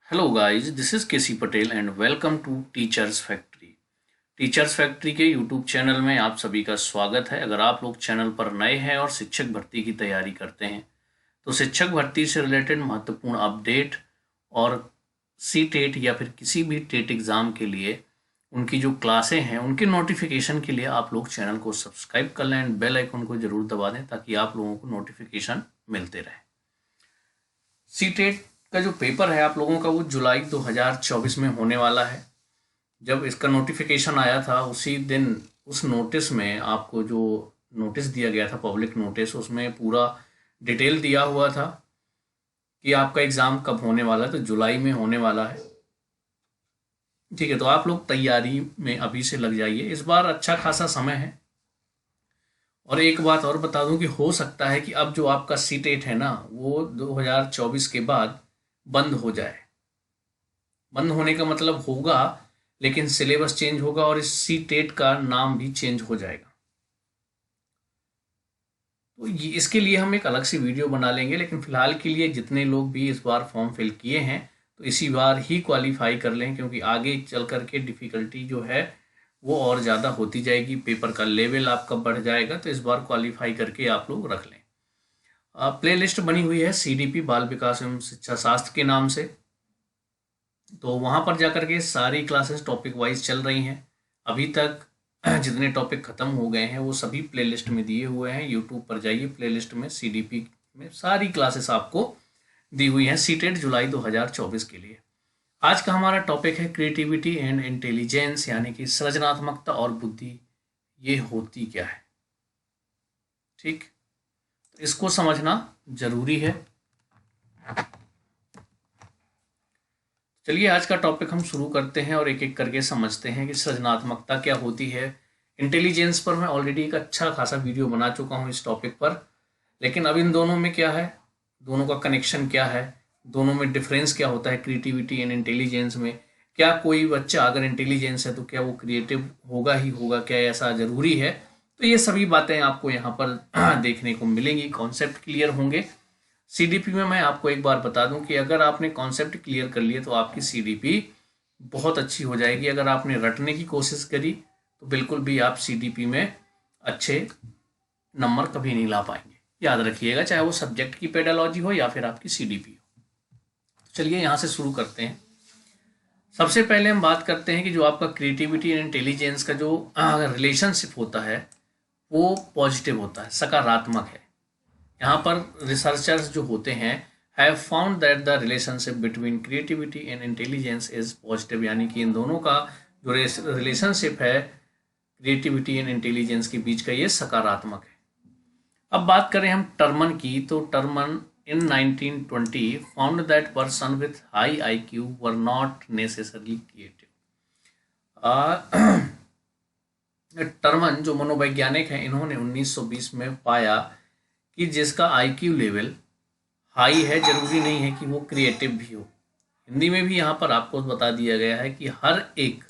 Hello guys, this is K C Patel and welcome to teachers factory. Teachers factory के YouTube channel में आप सभी का स्वागत है। अगर आप लोग चैनल पर नए हैं और शिक्षक भर्ती की तैयारी करते हैं तो शिक्षक भर्ती से रिलेटेड महत्वपूर्ण अपडेट और सी टेट या फिर किसी भी टेट एग्ज़ाम के लिए उनकी जो क्लासें हैं उनके नोटिफिकेशन के लिए आप लोग चैनल को सब्सक्राइब कर लें एंड बेल आइकन को ज़रूर दबा दें ताकि आप लोगों को नोटिफिकेशन मिलते रहे। सी टेट का जो पेपर है आप लोगों का वो जुलाई 2024 में होने वाला है। जब इसका नोटिफिकेशन आया था उसी दिन उस नोटिस में आपको जो नोटिस दिया गया था, पब्लिक नोटिस, उसमें पूरा डिटेल दिया हुआ था कि आपका एग्ज़ाम कब होने वाला है। तो जुलाई में होने वाला है। ठीक है, तो आप लोग तैयारी में अभी से लग जाइए। इस बार अच्छा खासा समय है। और एक बात और बता दूं कि हो सकता है कि अब जो आपका सी टेट है ना वो 2024 के बाद बंद हो जाए। बंद होने का मतलब होगा, लेकिन सिलेबस चेंज होगा और इस सी टेट का नाम भी चेंज हो जाएगा। तो इसके लिए हम एक अलग से वीडियो बना लेंगे, लेकिन फिलहाल के लिए जितने लोग भी इस बार फॉर्म फिल किए हैं तो इसी बार ही क्वालिफाई कर लें, क्योंकि आगे चल करके डिफ़िकल्टी जो है वो और ज़्यादा होती जाएगी। पेपर का लेवल आपका बढ़ जाएगा, तो इस बार क्वालिफाई करके आप लोग रख लें। प्ले लिस्ट बनी हुई है CDP बाल विकास एवं शिक्षा शास्त्र के नाम से, तो वहाँ पर जाकर के सारी क्लासेस टॉपिक वाइज चल रही हैं। अभी तक जितने टॉपिक ख़त्म हो गए हैं वो सभी प्लेलिस्ट में दिए हुए हैं। यूट्यूब पर जाइए, प्लेलिस्ट में CDP में सारी क्लासेस आपको दी हुई हैं सी टेट जुलाई 2024 के लिए। आज का हमारा टॉपिक है क्रिएटिविटी एंड इंटेलिजेंस, यानी कि सृजनात्मकता और बुद्धि, ये होती क्या है। ठीक, तो इसको समझना जरूरी है। चलिए आज का टॉपिक हम शुरू करते हैं और एक एक करके समझते हैं कि सृजनात्मकता क्या होती है। इंटेलिजेंस पर मैं ऑलरेडी एक अच्छा खासा वीडियो बना चुका हूँ इस टॉपिक पर, लेकिन अब इन दोनों में क्या है, दोनों का कनेक्शन क्या है, दोनों में डिफरेंस क्या होता है क्रिएटिविटी एंड इंटेलिजेंस में। क्या कोई बच्चा अगर इंटेलिजेंस है तो क्या वो क्रिएटिव होगा ही होगा, क्या ऐसा ज़रूरी है। तो ये सभी बातें आपको यहाँ पर देखने को मिलेंगी। कॉन्सेप्ट क्लियर होंगे। CDP में मैं आपको एक बार बता दूं कि अगर आपने कॉन्सेप्ट क्लियर कर लिए तो आपकी CDP बहुत अच्छी हो जाएगी। अगर आपने रटने की कोशिश करी तो बिल्कुल भी आप CDP में अच्छे नंबर कभी नहीं ला पाएंगे। याद रखिएगा, चाहे वो सब्जेक्ट की पेडालॉजी हो या फिर आपकी CDP हो। तो चलिए यहाँ से शुरू करते हैं। सबसे पहले हम बात करते हैं कि जो आपका क्रिएटिविटी एंड इंटेलिजेंस का जो रिलेशनशिप होता है वो पॉजिटिव होता है, सकारात्मक है। यहाँ पर रिसर्चर्स जो होते हैं have found that the relationship between creativity and intelligence is positive, यानी कि इन दोनों का जो रिलेशनशिप है क्रिएटिविटी एंड इंटेलिजेंस के बीच का, ये सकारात्मक है। अब बात करें हम टर्मन की, तो Terman in 1920 found that person with high IQ were not necessarily creative. Terman जो मनोवैज्ञानिक हैं, इन्होंने 1920 में पाया कि जिसका IQ लेवल हाई है जरूरी नहीं है कि वो क्रिएटिव भी हो। हिंदी में भी यहाँ पर आपको बता दिया गया है कि हर एक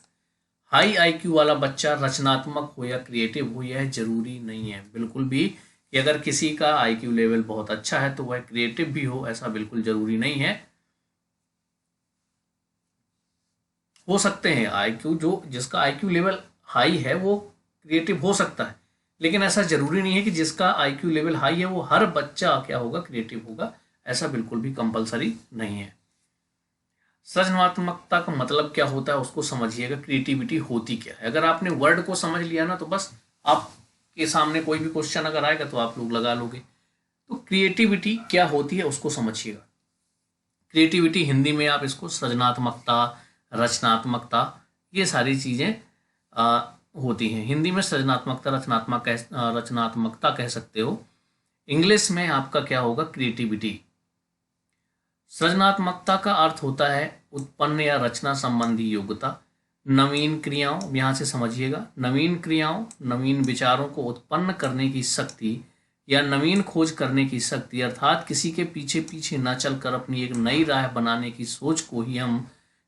हाई IQ वाला बच्चा रचनात्मक हो या क्रिएटिव हो, यह जरूरी नहीं है बिल्कुल भी कि अगर किसी का IQ लेवल बहुत अच्छा है तो वह क्रिएटिव भी हो, ऐसा बिल्कुल जरूरी नहीं है। हो सकते हैं जिसका IQ लेवल हाई है वो क्रिएटिव हो सकता है, लेकिन ऐसा जरूरी नहीं है कि जिसका IQ लेवल हाई है वो हर बच्चा क्या होगा, क्रिएटिव होगा। ऐसा बिल्कुल भी कंपलसरी नहीं है। सृजनात्मकता का मतलब क्या होता है उसको समझिएगा। क्रिएटिविटी होती क्या है, अगर आपने वर्ड को समझ लिया ना तो बस आपके सामने कोई भी क्वेश्चन अगर आएगा तो आप लोग लगा लोगे। तो क्रिएटिविटी क्या होती है उसको समझिएगा। क्रिएटिविटी हिंदी में आप इसको सृजनात्मकता, रचनात्मकता, ये सारी चीज़ें होती हैं। हिंदी में सृजनात्मकता, रचनात्मकता कह सकते हो। इंग्लिश में आपका क्या होगा, क्रिएटिविटी। सृजनात्मकता का अर्थ होता है उत्पन्न या रचना संबंधी योग्यता, नवीन क्रियाओं, यहाँ से समझिएगा, नवीन क्रियाओं, नवीन विचारों को उत्पन्न करने की शक्ति या नवीन खोज करने की शक्ति, अर्थात किसी के पीछे पीछे न चलकर अपनी एक नई राह बनाने की सोच को ही हम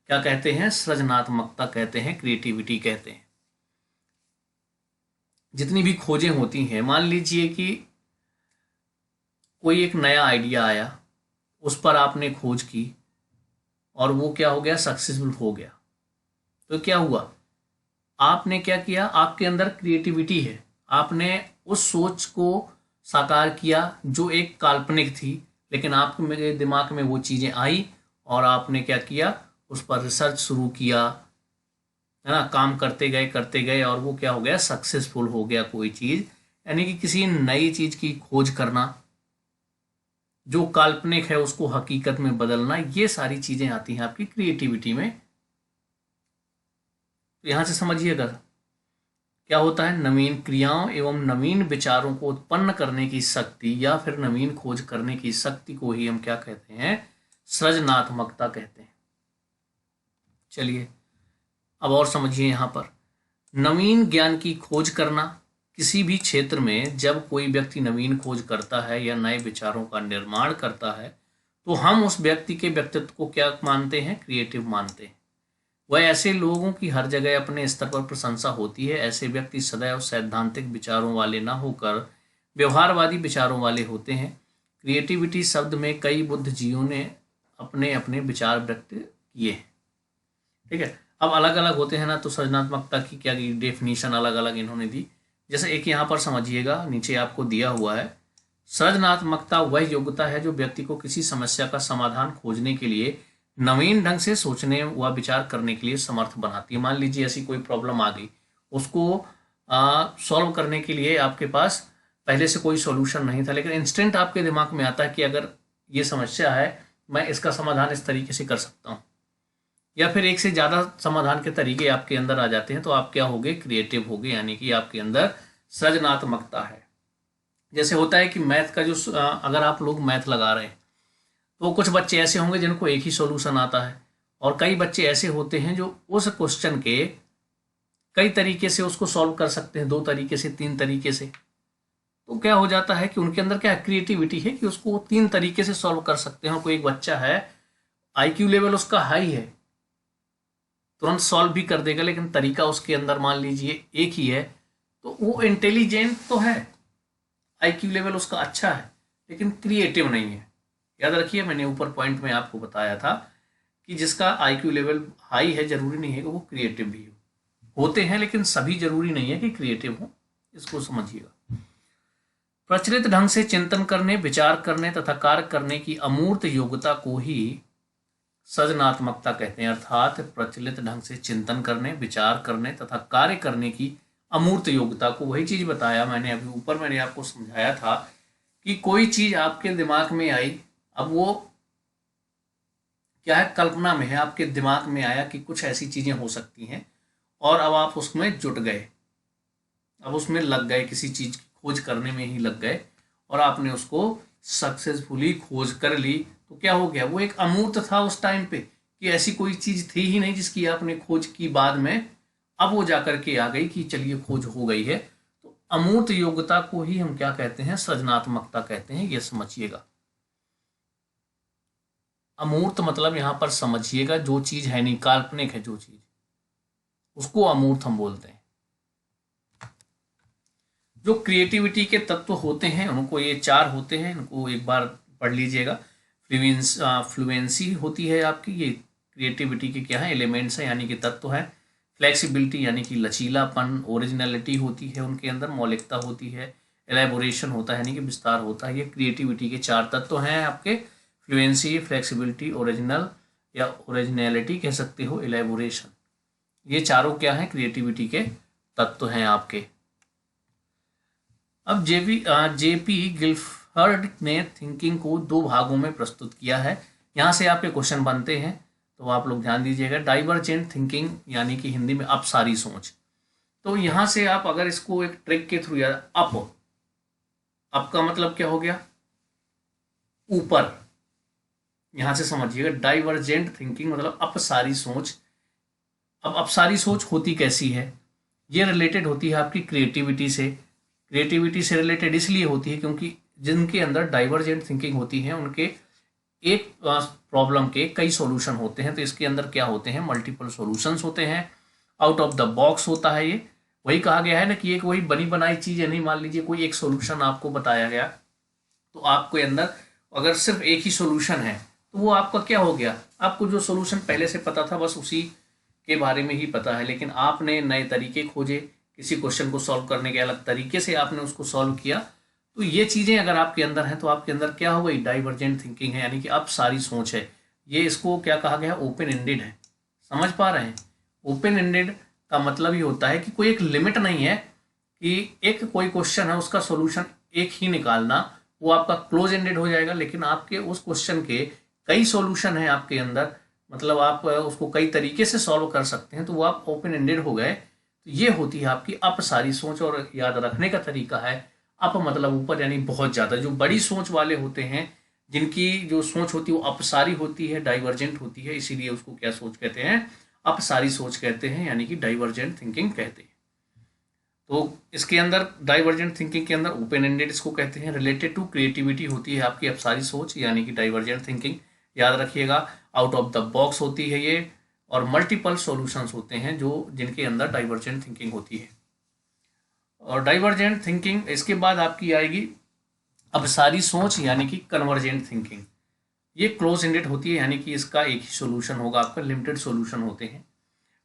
क्या कहते हैं, सृजनात्मकता कहते हैं, क्रिएटिविटी कहते हैं। जितनी भी खोजें होती हैं, मान लीजिए कि कोई एक नया आइडिया आया, उस पर आपने खोज की, और वो क्या हो गया, सक्सेसफुल हो गया। तो क्या हुआ, आपने क्या किया, आपके अंदर क्रिएटिविटी है, आपने उस सोच को साकार किया जो एक काल्पनिक थी, लेकिन आपके मेरे दिमाग में वो चीज़ें आई और आपने क्या किया, उस पर रिसर्च शुरू किया, है ना, काम करते गए और वो क्या हो गया, सक्सेसफुल हो गया कोई चीज़। यानी कि किसी नई चीज़ की खोज करना, जो काल्पनिक है उसको हकीकत में बदलना, ये सारी चीज़ें आती हैं आपकी क्रिएटिविटी में। तो यहाँ से समझिएगा क्या होता है, नवीन क्रियाओं एवं नवीन विचारों को उत्पन्न करने की शक्ति या फिर नवीन खोज करने की शक्ति को ही हम क्या कहते हैं, सृजनात्मकता कहते हैं। चलिए अब और समझिए यहाँ पर, नवीन ज्ञान की खोज करना, किसी भी क्षेत्र में जब कोई व्यक्ति नवीन खोज करता है या नए विचारों का निर्माण करता है तो हम उस व्यक्ति के व्यक्तित्व को क्या मानते हैं, क्रिएटिव मानते हैं। वह ऐसे लोगों की हर जगह अपने स्तर पर प्रशंसा होती है। ऐसे व्यक्ति सदैव सैद्धांतिक विचारों वाले न होकर व्यवहारवादी विचारों वाले होते हैं। क्रिएटिविटी शब्द में कई बुद्धिजीवियों ने अपने अपने विचार व्यक्त किए हैं। ठीक है, अब अलग अलग होते हैं ना, तो सृजनात्मकता की क्या डेफिनेशन अलग अलग इन्होंने दी। जैसे एक यहाँ पर समझिएगा, नीचे आपको दिया हुआ है, सृजनात्मकता वह योग्यता है जो व्यक्ति को किसी समस्या का समाधान खोजने के लिए नवीन ढंग से सोचने व विचार करने के लिए समर्थ बनाती है। मान लीजिए ऐसी कोई प्रॉब्लम आ गई, उसको सॉल्व करने के लिए आपके पास पहले से कोई सॉल्यूशन नहीं था, लेकिन इंस्टेंट आपके दिमाग में आता है कि अगर ये समस्या है, मैं इसका समाधान इस तरीके से कर सकता हूँ, या फिर एक से ज़्यादा समाधान के तरीके आपके अंदर आ जाते हैं, तो आप क्या होगे, क्रिएटिव होगे, यानी कि आपके अंदर सृजनात्मकता है। जैसे होता है कि मैथ का जो अगर आप लोग मैथ लगा रहे हैं तो कुछ बच्चे ऐसे होंगे जिनको एक ही सॉल्यूशन आता है, और कई बच्चे ऐसे होते हैं जो उस क्वेश्चन के कई तरीके से उसको सॉल्व कर सकते हैं, 2 तरीके से, 3 तरीके से। तो क्या हो जाता है कि उनके अंदर क्या क्रिएटिविटी है कि उसको 3 तरीके से सॉल्व कर सकते हैं। और कोई एक बच्चा है, IQ लेवल उसका हाई है, तुरंत सॉल्व भी कर देगा, लेकिन तरीका उसके अंदर मान लीजिए एक ही है, तो वो इंटेलिजेंट तो है, IQ लेवल उसका अच्छा है, लेकिन क्रिएटिव नहीं है। याद रखिए, मैंने ऊपर पॉइंट में आपको बताया था कि जिसका IQ लेवल हाई है जरूरी नहीं है कि वो क्रिएटिव भी हो, होते हैं लेकिन सभी जरूरी नहीं है कि क्रिएटिव हो, इसको समझिएगा। प्रचलित ढंग से चिंतन करने, विचार करने तथा कार्य करने की अमूर्त योग्यता को ही सृजनात्मकता कहते हैं। अर्थात प्रचलित ढंग से चिंतन करने, विचार करने तथा कार्य करने की अमूर्त योग्यता को, वही चीज बताया मैंने अभी ऊपर, मैंने आपको समझाया था कि कोई चीज आपके दिमाग में आई, अब वो क्या है, कल्पना में है, आपके दिमाग में आया कि कुछ ऐसी चीजें हो सकती हैं, और अब आप उसमें जुट गए, अब उसमें लग गए, किसी चीज की खोज करने में ही लग गए, और आपने उसको सक्सेसफुली खोज कर ली। तो क्या हो गया, वो एक अमूर्त था उस टाइम पे कि ऐसी कोई चीज थी ही नहीं जिसकी आपने खोज की बाद में, अब वो जाकर के आ गई कि चलिए खोज हो गई है। तो अमूर्त योग्यता को ही हम क्या कहते हैं, सृजनात्मकता कहते हैं, ये समझिएगा। अमूर्त मतलब यहां पर समझिएगा, जो चीज है नहीं, काल्पनिक है जो चीज, उसको अमूर्त हम बोलते हैं। जो क्रिएटिविटी के तत्व होते हैं उनको ये 4 होते हैं, इनको एक बार पढ़ लीजिएगा। फ्लुएंसी होती है आपकी, ये क्रिएटिविटी के क्या है, एलिमेंट्स है, यानी कि तत्व है। फ्लेक्सिबिलिटी यानी कि लचीलापन, ओरिजिनलिटी होती है उनके अंदर, मौलिकता होती है। एलेबोरेशन होता है यानी कि विस्तार होता है। ये क्रिएटिविटी के 4 तत्व हैं आपके, फ्लुएंसी, फ्लेक्सिबिलिटी, ओरिजिनल या ओरिजिनलिटी कह सकते हो, एलेबोरेशन। ये चारों क्या हैं, क्रिएटिविटी के तत्व हैं आपके। अब जेपी गिल्फर्ड ने थिंकिंग को 2 भागों में प्रस्तुत किया है। यहाँ से आपके क्वेश्चन बनते हैं, तो आप लोग ध्यान दीजिएगा। डाइवर्जेंट थिंकिंग यानी कि हिंदी में अपसारी सोच। तो यहाँ से आप अगर इसको एक ट्रिक के थ्रू, यार अप का मतलब क्या हो गया, ऊपर, यहां से समझिएगा। डाइवर्जेंट थिंकिंग मतलब अपसारी सोच। अब अपसारी सोच होती कैसी है, ये रिलेटेड होती है आपकी क्रिएटिविटी से। क्रिएटिविटी से रिलेटेड इसलिए होती है क्योंकि जिनके अंदर डाइवर्जेंट थिंकिंग होती है उनके एक प्रॉब्लम के कई सॉल्यूशन होते हैं। तो इसके अंदर क्या होते हैं, मल्टीपल सॉल्यूशंस होते हैं, आउट ऑफ द बॉक्स होता है। ये वही कहा गया है ना कि एक वही बनी बनाई चीज है, नहीं, मान लीजिए कोई एक सॉल्यूशन आपको बताया गया, तो आपके अंदर अगर सिर्फ एक ही सॉल्यूशन है तो वो आपका क्या हो गया, आपको जो सोल्यूशन पहले से पता था बस उसी के बारे में ही पता है, लेकिन आपने नए तरीके खोजे, किसी क्वेश्चन को सॉल्व करने के अलग तरीके से आपने उसको सॉल्व किया। तो ये चीज़ें अगर आपके अंदर हैं तो आपके अंदर क्या हो गई, डाइवर्जेंट थिंकिंग है, यानी कि अब सारी सोच है। ये इसको क्या कहा गया, ओपन एंडेड है। समझ पा रहे हैं? ओपन एंडेड का मतलब ये होता है कि कोई एक लिमिट नहीं है कि एक कोई क्वेश्चन है उसका सॉल्यूशन एक ही निकालना, वो आपका क्लोज एंडेड हो जाएगा। लेकिन आपके उस क्वेश्चन के कई सॉल्यूशन है आपके अंदर, मतलब आप उसको कई तरीके से सॉल्व कर सकते हैं, तो वो आप ओपन एंडेड हो गए। तो ये होती है आपकी अपसारी सोच। और याद रखने का तरीका है, अप मतलब ऊपर, यानी बहुत ज़्यादा। जो बड़ी सोच वाले होते हैं, जिनकी जो सोच होती है वो अपसारी होती है, डाइवर्जेंट होती है, इसीलिए उसको क्या सोच कहते हैं, अपसारी सोच कहते हैं, यानी कि डाइवर्जेंट थिंकिंग कहते हैं। तो इसके अंदर डाइवर्जेंट थिंकिंग के अंदर ओपन एंडेड इसको कहते हैं। रिलेटेड टू क्रिएटिविटी होती है आपकी अपसारी सोच, यानी कि डाइवर्जेंट थिंकिंग। याद रखिएगा, आउट ऑफ द बॉक्स होती है ये, और मल्टीपल सॉल्यूशंस होते हैं जो जिनके अंदर डाइवर्जेंट थिंकिंग होती है। और डाइवर्जेंट थिंकिंग इसके बाद आपकी आएगी अपसारी सोच, यानी कि कन्वर्जेंट थिंकिंग। ये क्लोज एंडेड होती है, यानी कि इसका एक ही सॉल्यूशन होगा, आपका लिमिटेड सॉल्यूशन होते हैं।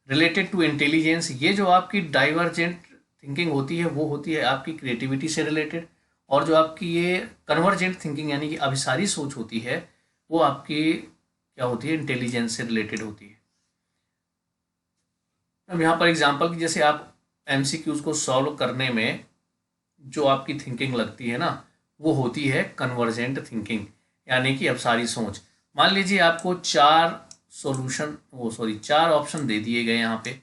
रिलेटेड टू इंटेलिजेंस, ये जो आपकी डाइवर्जेंट थिंकिंग होती है वो होती है आपकी क्रिएटिविटी से रिलेटेड। और जो आपकी ये कन्वर्जेंट थिंकिंग यानी कि अभिसारी सोच होती है वो आपकी क्या होती है, इंटेलिजेंस से रिलेटेड होती है। अब यहाँ पर एग्जांपल की, जैसे आप एमसीक्यूज को सॉल्व करने में जो आपकी थिंकिंग लगती है ना, वो होती है कन्वर्जेंट थिंकिंग, यानी कि अभिसारी सोच। मान लीजिए आपको चार ऑप्शन दे दिए गए यहाँ पे।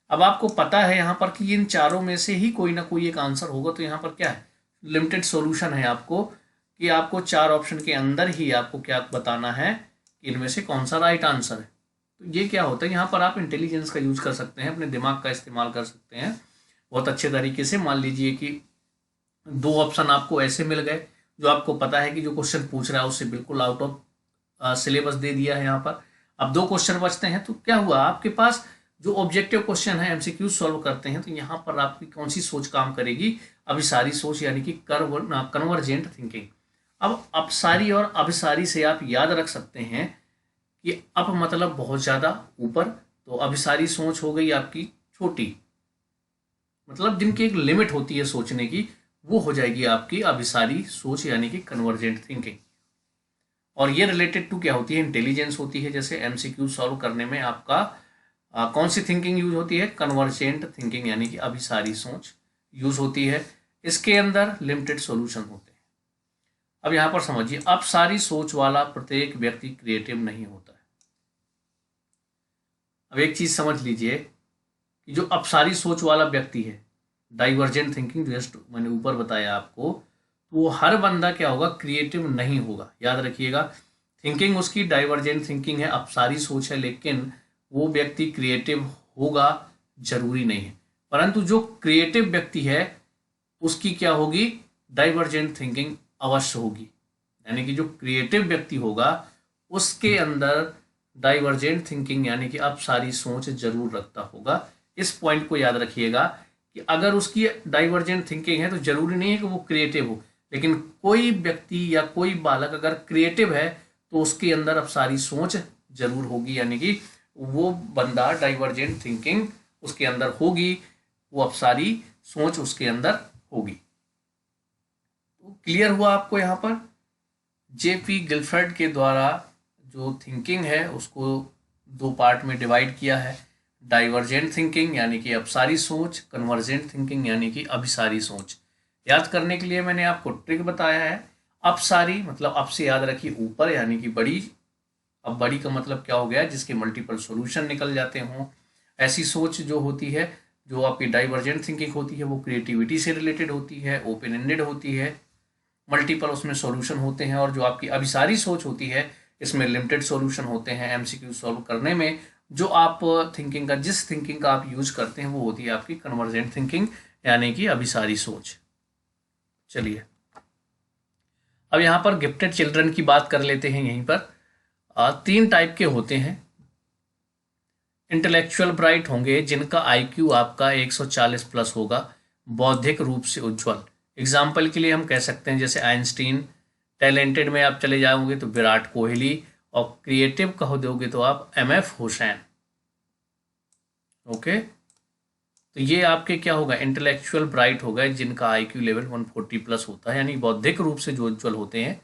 अब आपको पता है यहाँ पर कि इन चारों में से ही कोई ना कोई एक आंसर होगा, तो यहाँ पर क्या है, लिमिटेड सॉल्यूशन है आपको, कि आपको चार ऑप्शन के अंदर ही आपको क्या बताना है कि इनमें से कौन सा राइट आंसर है। तो ये क्या होता है, यहाँ पर आप इंटेलिजेंस का यूज कर सकते हैं, अपने दिमाग का इस्तेमाल कर सकते हैं बहुत अच्छे तरीके से। मान लीजिए कि दो ऑप्शन आपको ऐसे मिल गए जो आपको पता है कि जो क्वेश्चन पूछ रहा है उससे बिल्कुल आउट ऑफ सिलेबस दे दिया है यहाँ पर। अब दो क्वेश्चन बचते हैं, तो क्या हुआ, आपके पास जो ऑब्जेक्टिव क्वेश्चन है, एमसीक्यू सॉल्व करते हैं, तो यहाँ पर आपकी कौन सी सोच काम करेगी, अभिसारी सोच, यानी कि कन्वर्जेंट थिंकिंग। अब अपसारी और अभिसारी से आप याद रख सकते हैं कि अप मतलब बहुत ज़्यादा ऊपर, तो अभिसारी सोच हो गई आपकी छोटी, मतलब जिनकी एक लिमिट होती है सोचने की, वो हो जाएगी आपकी अभिसारी सोच, यानी कि कन्वर्जेंट थिंकिंग। और ये रिलेटेड टू क्या होती है, इंटेलिजेंस होती है। जैसे एमसीक्यू सॉल्व करने में आपका कौन सी थिंकिंग यूज होती है, कन्वर्जेंट थिंकिंग, यानी कि अभिसारी सोच यूज होती है। इसके अंदर लिमिटेड सॉल्यूशन होते हैं। अब यहाँ पर समझिए, अपसारी सोच वाला प्रत्येक व्यक्ति क्रिएटिव नहीं होता है। अब एक चीज समझ लीजिए कि जो अपसारी सोच वाला व्यक्ति है, डाइवर्जेंट थिंकिंग, जस्ट मैंने ऊपर बताया आपको, तो वो हर बंदा क्या होगा, क्रिएटिव नहीं होगा। याद रखिएगा, थिंकिंग उसकी डाइवर्जेंट थिंकिंग है, अपसारी सोच है, लेकिन वो व्यक्ति क्रिएटिव होगा जरूरी नहीं है। परंतु जो क्रिएटिव व्यक्ति है उसकी क्या होगी, डाइवर्जेंट थिंकिंग अवश्य होगी। यानी कि जो क्रिएटिव व्यक्ति होगा उसके अंदर डाइवर्जेंट थिंकिंग यानी कि अपसारी सोच जरूर रखता होगा। इस पॉइंट को याद रखिएगा कि अगर उसकी डाइवर्जेंट थिंकिंग है तो जरूरी नहीं है कि वो क्रिएटिव हो, लेकिन कोई व्यक्ति या कोई बालक अगर क्रिएटिव है तो उसके अंदर अपसारी सोच जरूर होगी, यानी कि वो बंदा डाइवर्जेंट थिंकिंग उसके अंदर होगी, वो अपसारी सोच उसके अंदर होगी। तो क्लियर हुआ आपको यहाँ पर? जेपी गिलफर्ड के द्वारा जो थिंकिंग है उसको दो पार्ट में डिवाइड किया है, डाइवर्जेंट थिंकिंग यानी कि अपसारी सोच, कन्वर्जेंट थिंकिंग यानी कि अभिसारी सोच। याद करने के लिए मैंने आपको ट्रिक बताया है। अपसारी मतलब अब से याद रखिए ऊपर, यानी कि बड़ी। अब बड़ी का मतलब क्या हो गया, जिसके मल्टीपल सॉल्यूशन निकल जाते हों। ऐसी सोच जो होती है, जो आपकी डाइवर्जेंट थिंकिंग होती है, वो क्रिएटिविटी से रिलेटेड होती है, ओपन एंडेड होती है, मल्टीपल उसमें सॉल्यूशन होते हैं। और जो आपकी अभिसारी सोच होती है, इसमें लिमिटेड सॉल्यूशन होते हैं। एमसीक्यू सॉल्व करने में जो आप थिंकिंग का, जिस थिंकिंग का आप यूज करते हैं, वो होती है आपकी कन्वर्जेंट थिंकिंग यानी कि अभिसारी सोच। चलिए अब यहाँ पर गिफ्टेड चिल्ड्रन की बात कर लेते हैं। यहीं पर तीन टाइप के होते हैं। इंटेलेक्चुअल ब्राइट होंगे जिनका आईक्यू आपका 140 प्लस होगा, बौद्धिक रूप से उज्ज्वल। एग्जाम्पल के लिए हम कह सकते हैं जैसे आइंस्टीन। टैलेंटेड में आप चले जाओगे तो विराट कोहली। और क्रिएटिव कहो दोगे तो आप MF हुसैन। ओके, तो ये आपके क्या होगा, इंटेलेक्चुअल ब्राइट हो गए जिनका IQ लेवल 140 प्लस होता है, यानी बौद्धिक रूप से जो उज्ज्वल होते हैं।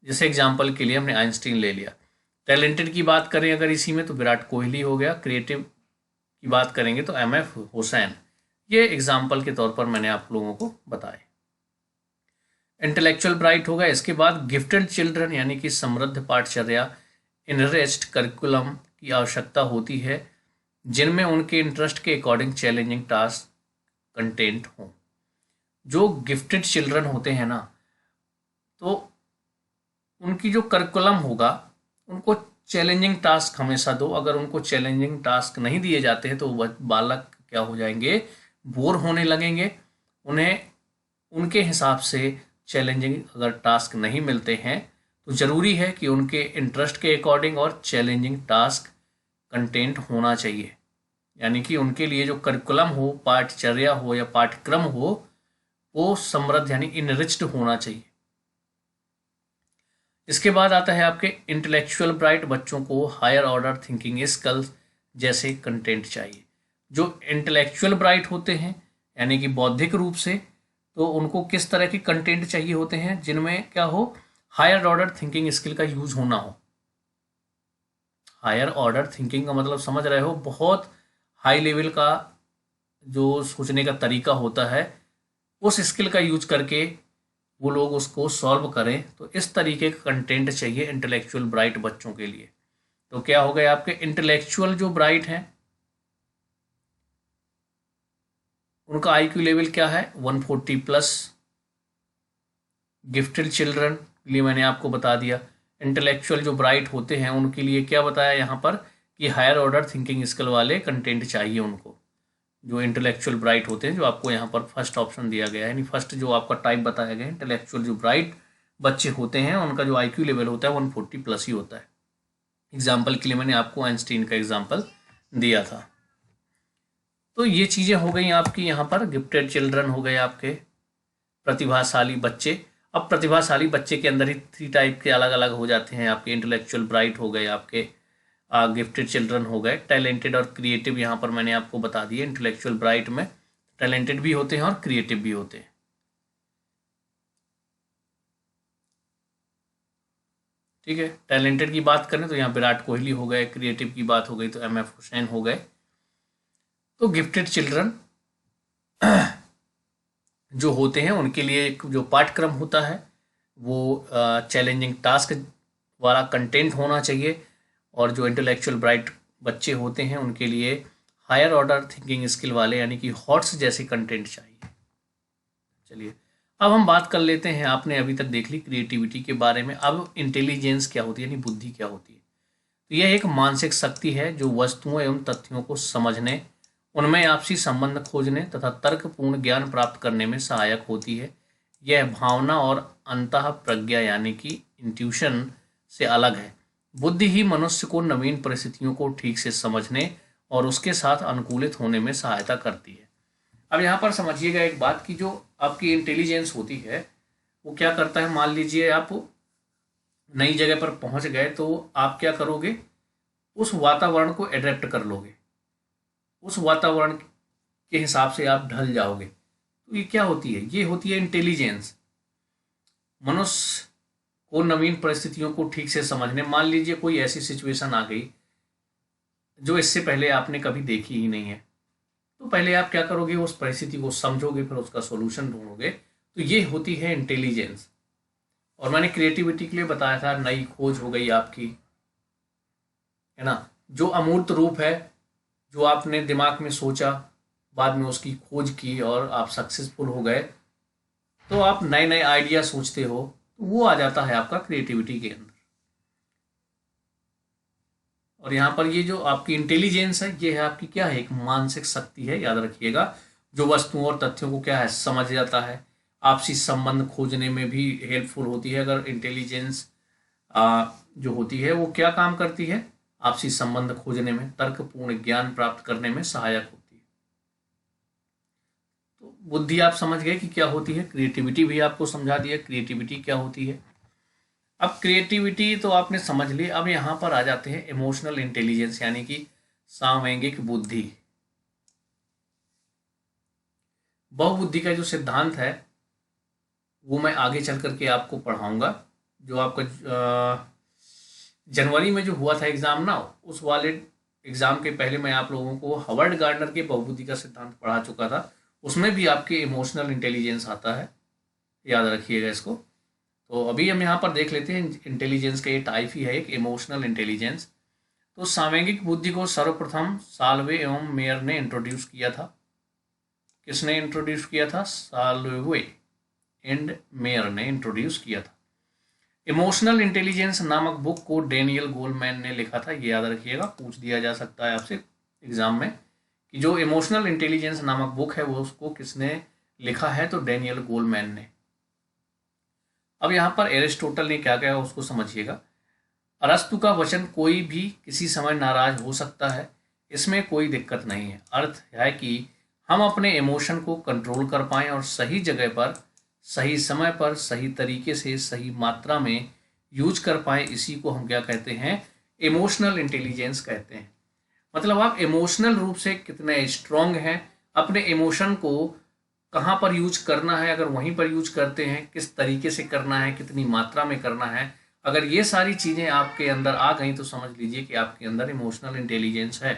जैसे एग्जाम्पल के लिए हमने आइंस्टीन ले लिया। टैलेंटेड की बात करें अगर इसी में तो विराट कोहली हो गया। क्रिएटिव की बात करेंगे तो MF हुसैन। ये एग्जाम्पल के तौर पर मैंने आप लोगों को बताए। इंटेलेक्चुअल ब्राइट होगा। इसके बाद गिफ्टेड चिल्ड्रन, यानी कि समृद्ध पाठचर्या, इनरिच्ड करिकुलम की आवश्यकता होती है जिनमें उनके इंटरेस्ट के अकॉर्डिंग चैलेंजिंग टास्क कंटेंट हों। जो गिफ्टेड चिल्ड्रन होते हैं ना, तो उनकी जो करिकुलम होगा उनको चैलेंजिंग टास्क हमेशा दो। अगर उनको चैलेंजिंग टास्क नहीं दिए जाते हैं तो बालक क्या हो जाएंगे, बोर होने लगेंगे। उन्हें उनके हिसाब से चैलेंजिंग अगर टास्क नहीं मिलते हैं तो ज़रूरी है कि उनके इंटरेस्ट के अकॉर्डिंग और चैलेंजिंग टास्क कंटेंट होना चाहिए। यानी कि उनके लिए जो करिकुलम हो, पाठचर्या हो या पाठ्यक्रम हो, वो समृद्ध यानी इनरिच्ड होना चाहिए। इसके बाद आता है आपके इंटेलेक्चुअल ब्राइट बच्चों को हायर ऑर्डर थिंकिंग स्किल्स जैसे कंटेंट चाहिए। जो इंटेलेक्चुअल ब्राइट होते हैं यानी कि बौद्धिक रूप से, तो उनको किस तरह के कंटेंट चाहिए होते हैं जिनमें क्या हो, हायर ऑर्डर थिंकिंग स्किल का यूज होना हो। हायर ऑर्डर थिंकिंग का मतलब समझ रहे हो, बहुत हाई लेवल का जो सोचने का तरीका होता है, उस स्किल का यूज करके वो लोग उसको सॉल्व करें। तो इस तरीके का कंटेंट चाहिए इंटेलेक्चुअल ब्राइट बच्चों के लिए। तो क्या हो गए आपके इंटेलेक्चुअल जो ब्राइट हैं उनका IQ लेवल क्या है, 140 प्लस। गिफ्टेड चिल्ड्रन के लिए मैंने आपको बता दिया। इंटेलेक्चुअल जो ब्राइट होते हैं उनके लिए क्या बताया यहाँ पर कि हायर ऑर्डर थिंकिंग स्किल वाले कंटेंट चाहिए उनको। जो इंटेलेक्चुअल ब्राइट होते हैं, जो आपको यहाँ पर फर्स्ट ऑप्शन दिया गया है, यानी फर्स्ट जो आपका टाइप बताया गया है, इंटेलेक्चुअल जो ब्राइट बच्चे होते हैं उनका जो IQ लेवल होता है 140 प्लस ही होता है। एग्जाम्पल के लिए मैंने आपको आइंस्टीन का एग्जाम्पल दिया था। तो ये चीज़ें हो गई आपकी यहाँ पर। गिफ्टेड चिल्ड्रन हो गए आपके प्रतिभाशाली बच्चे। अब प्रतिभाशाली बच्चे के अंदर ही 3 टाइप के अलग अलग हो जाते हैं आपके। इंटेलेक्चुअल ब्राइट हो गए आपके, गिफ्टेड चिल्ड्रन हो गए, टैलेंटेड और क्रिएटिव यहाँ पर मैंने आपको बता दिए। इंटेलेक्चुअल ब्राइट में टैलेंटेड भी होते हैं और क्रिएटिव भी होते हैं। ठीक है, टैलेंटेड की बात करें तो यहाँ विराट कोहली हो गए, क्रिएटिव की बात हो गई तो MF हुसैन हो गए। तो गिफ्टेड चिल्ड्रन जो होते हैं उनके लिए एक जो पाठ्यक्रम होता है वो चैलेंजिंग टास्क वाला कंटेंट होना चाहिए। और जो इंटेलेक्चुअल ब्राइट बच्चे होते हैं उनके लिए हायर ऑर्डर थिंकिंग स्किल वाले यानी कि हॉट्स जैसे कंटेंट चाहिए। चलिए अब हम बात कर लेते हैं, आपने अभी तक देख ली क्रिएटिविटी के बारे में। अब इंटेलिजेंस क्या होती है यानी बुद्धि क्या होती है। तो यह एक मानसिक शक्ति है जो वस्तुओं एवं तथ्यों को समझने, उनमें आपसी संबंध खोजने तथा तर्कपूर्ण ज्ञान प्राप्त करने में सहायक होती है। यह भावना और अंतः प्रज्ञा यानी कि इंट्यूशन से अलग है। बुद्धि ही मनुष्य को नवीन परिस्थितियों को ठीक से समझने और उसके साथ अनुकूलित होने में सहायता करती है। अब यहाँ पर समझिएगा एक बात कि जो आपकी इंटेलिजेंस होती है वो क्या करता है। मान लीजिए आप नई जगह पर पहुंच गए तो आप क्या करोगे, उस वातावरण को एडेप्ट कर लोगे, उस वातावरण के हिसाब से आप ढल जाओगे। तो ये क्या होती है, ये होती है इंटेलिजेंस। मनुष्य को नवीन परिस्थितियों को ठीक से समझने, मान लीजिए कोई ऐसी सिचुएशन आ गई जो इससे पहले आपने कभी देखी ही नहीं है, तो पहले आप क्या करोगे, उस परिस्थिति को समझोगे, फिर उसका सॉल्यूशन ढूंढोगे। तो ये होती है इंटेलिजेंस। और मैंने क्रिएटिविटी के लिए बताया था, नई खोज हो गई आपकी, है ना, जो अमूर्त रूप है, जो आपने दिमाग में सोचा, बाद में उसकी खोज की और आप सक्सेसफुल हो गए, तो आप नए नए आइडिया सोचते हो, तो वो आ जाता है आपका क्रिएटिविटी के अंदर। और यहाँ पर ये जो आपकी इंटेलिजेंस है, ये है आपकी क्या है, एक मानसिक शक्ति है, याद रखिएगा, जो वस्तुओं और तथ्यों को क्या है, समझ जाता है, आपसी संबंध खोजने में भी हेल्पफुल होती है। अगर इंटेलिजेंस जो होती है वो क्या काम करती है, आपसी संबंध खोजने में, तर्कपूर्ण ज्ञान प्राप्त करने में सहायक होती है। तो बुद्धि आप समझ गए कि क्या होती है, क्रिएटिविटी भी आपको समझा दिया क्रिएटिविटी क्या होती है। अब क्रिएटिविटी तो आपने समझ ली, अब यहाँ पर आ जाते हैं इमोशनल इंटेलिजेंस यानी कि सांवेगिक बुद्धि। बहुबुद्धि का जो सिद्धांत है वो मैं आगे चल करके आपको पढ़ाऊंगा। जो आपका जनवरी में जो हुआ था एग्जाम ना, उस वाले एग्जाम के पहले मैं आप लोगों को हार्वर्ड गार्डनर के बहुबुद्धि का सिद्धांत पढ़ा चुका था। उसमें भी आपके इमोशनल इंटेलिजेंस आता है, याद रखिएगा इसको। तो अभी हम यहाँ पर देख लेते हैं इंटेलिजेंस का ये टाइप ही है एक इमोशनल इंटेलिजेंस। तो सांवेगिक बुद्धि को सर्वप्रथम साल्वे एवं मेयर ने इंट्रोड्यूस किया था। किसने इंट्रोड्यूस किया था? साल्वे एंड मेयर ने इंट्रोड्यूस किया था। इमोशनल इंटेलिजेंस नामक बुक को डेनियल गोलमैन ने लिखा था। ये याद रखिएगा, पूछ दिया जा सकता है आपसे एग्जाम में कि जो इमोशनल इंटेलिजेंस नामक बुक है वो उसको किसने लिखा है? तो डेनियल गोलमैन ने। अब यहाँ पर एरिस्टोटल ने क्या कहा उसको समझिएगा। अरस्तु का वचन कोई भी किसी समय नाराज हो सकता है, इसमें कोई दिक्कत नहीं है। अर्थ है कि हम अपने इमोशन को कंट्रोल कर पाएं और सही जगह पर, सही समय पर, सही तरीके से, सही मात्रा में यूज कर पाएं। इसी को हम क्या कहते हैं? इमोशनल इंटेलिजेंस कहते हैं। मतलब आप इमोशनल रूप से कितने स्ट्रांग हैं, अपने इमोशन को कहाँ पर यूज करना है, अगर वहीं पर यूज करते हैं, किस तरीके से करना है, कितनी मात्रा में करना है, अगर ये सारी चीज़ें आपके अंदर आ गई तो समझ लीजिए कि आपके अंदर इमोशनल इंटेलिजेंस है।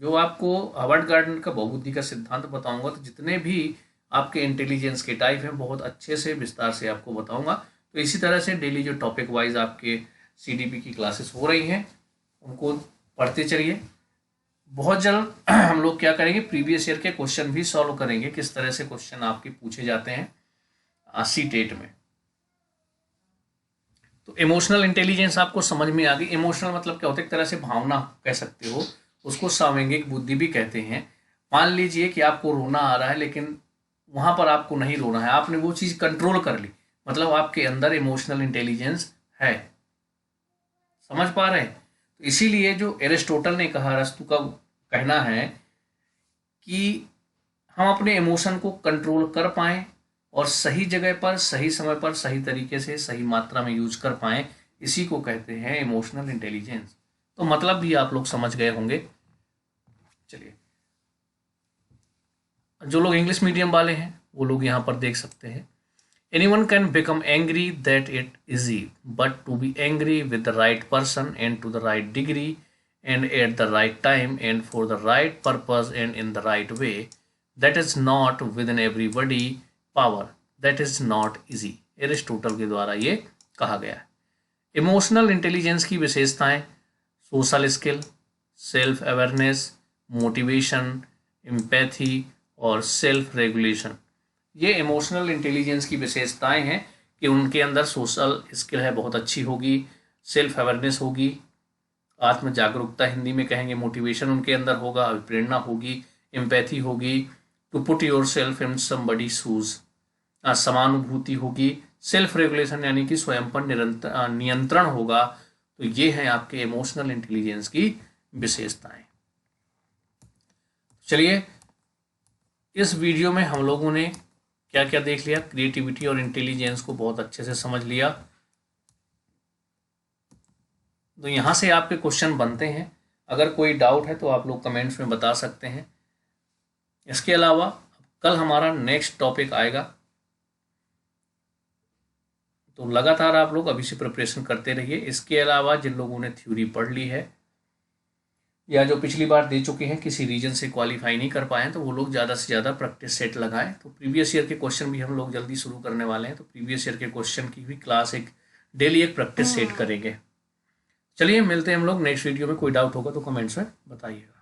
जो आपको हार्वर्ड गार्डनर का बहुबुद्धि का सिद्धांत बताऊंगा, तो जितने भी आपके इंटेलिजेंस के टाइप हैं बहुत अच्छे से विस्तार से आपको बताऊंगा। तो इसी तरह से डेली जो टॉपिक वाइज आपके CDP की क्लासेस हो रही हैं उनको पढ़ते चलिए। बहुत जल्द हम लोग क्या करेंगे, प्रीवियस ईयर के क्वेश्चन भी सॉल्व करेंगे, किस तरह से क्वेश्चन आपके पूछे जाते हैं CTET में। तो इमोशनल इंटेलिजेंस आपको समझ में आ गई। इमोशनल मतलब क्या होता है? एक तरह से भावना कह सकते हो, उसको सांवेगिक बुद्धि भी कहते हैं। मान लीजिए कि आपको रोना आ रहा है लेकिन वहां पर आपको नहीं रोना है, आपने वो चीज कंट्रोल कर ली, मतलब आपके अंदर इमोशनल इंटेलिजेंस है। समझ पा रहे हैं? तो इसीलिए जो एरिस्टोटल ने कहा, अरस्तु का कहना है कि हम अपने इमोशन को कंट्रोल कर पाएं और सही जगह पर, सही समय पर, सही तरीके से, सही मात्रा में यूज कर पाएं, इसी को कहते हैं इमोशनल इंटेलिजेंस। तो मतलब भी आप लोग समझ गए होंगे। चलिए, जो लोग इंग्लिश मीडियम वाले हैं वो लोग यहाँ पर देख सकते हैं। Anyone can become angry that it easy, but to be angry with the right person and to the right degree and at the right time and for the right purpose and in the right way, that is not within everybody power, that is not easy. Aristotle के द्वारा ये कहा गया है। Emotional intelligence की विशेषताएं: social skill, self awareness, motivation, empathy और self regulation. ये इमोशनल इंटेलिजेंस की विशेषताएं हैं कि उनके अंदर सोशल स्किल है बहुत अच्छी होगी, सेल्फ अवेयरनेस होगी, आत्म जागरूकता हिंदी में कहेंगे, मोटिवेशन उनके अंदर होगा, अभिप्रेरणा होगी, एम्पैथी होगी, to put yourself in somebody shoes, समानुभूति होगी, सेल्फ रेगुलेशन यानी कि स्वयं पर नियंत्रण होगा। तो ये हैं आपके इमोशनल इंटेलिजेंस की विशेषताएं। चलिए, इस वीडियो में हम लोगों ने क्या क्या देख लिया? क्रिएटिविटी और इंटेलिजेंस को बहुत अच्छे से समझ लिया। तो यहाँ से आपके क्वेश्चन बनते हैं। अगर कोई डाउट है तो आप लोग कमेंट्स में बता सकते हैं। इसके अलावा कल हमारा नेक्स्ट टॉपिक आएगा, तो लगातार आप लोग अभी से प्रिपरेशन करते रहिए। इसके अलावा जिन लोगों ने थ्योरी पढ़ ली है या जो पिछली बार दे चुके हैं, किसी रीजन से क्वालिफाई नहीं कर पाए, तो वो लोग ज़्यादा से ज़्यादा प्रैक्टिस सेट लगाएं। तो प्रीवियस ईयर के क्वेश्चन भी हम लोग जल्दी शुरू करने वाले हैं, तो प्रीवियस ईयर के क्वेश्चन की भी क्लास एक डेली एक प्रैक्टिस सेट करेंगे। चलिए, मिलते हैं हम लोग नेक्स्ट वीडियो में। कोई डाउट होगा तो कमेंट्स में बताइएगा।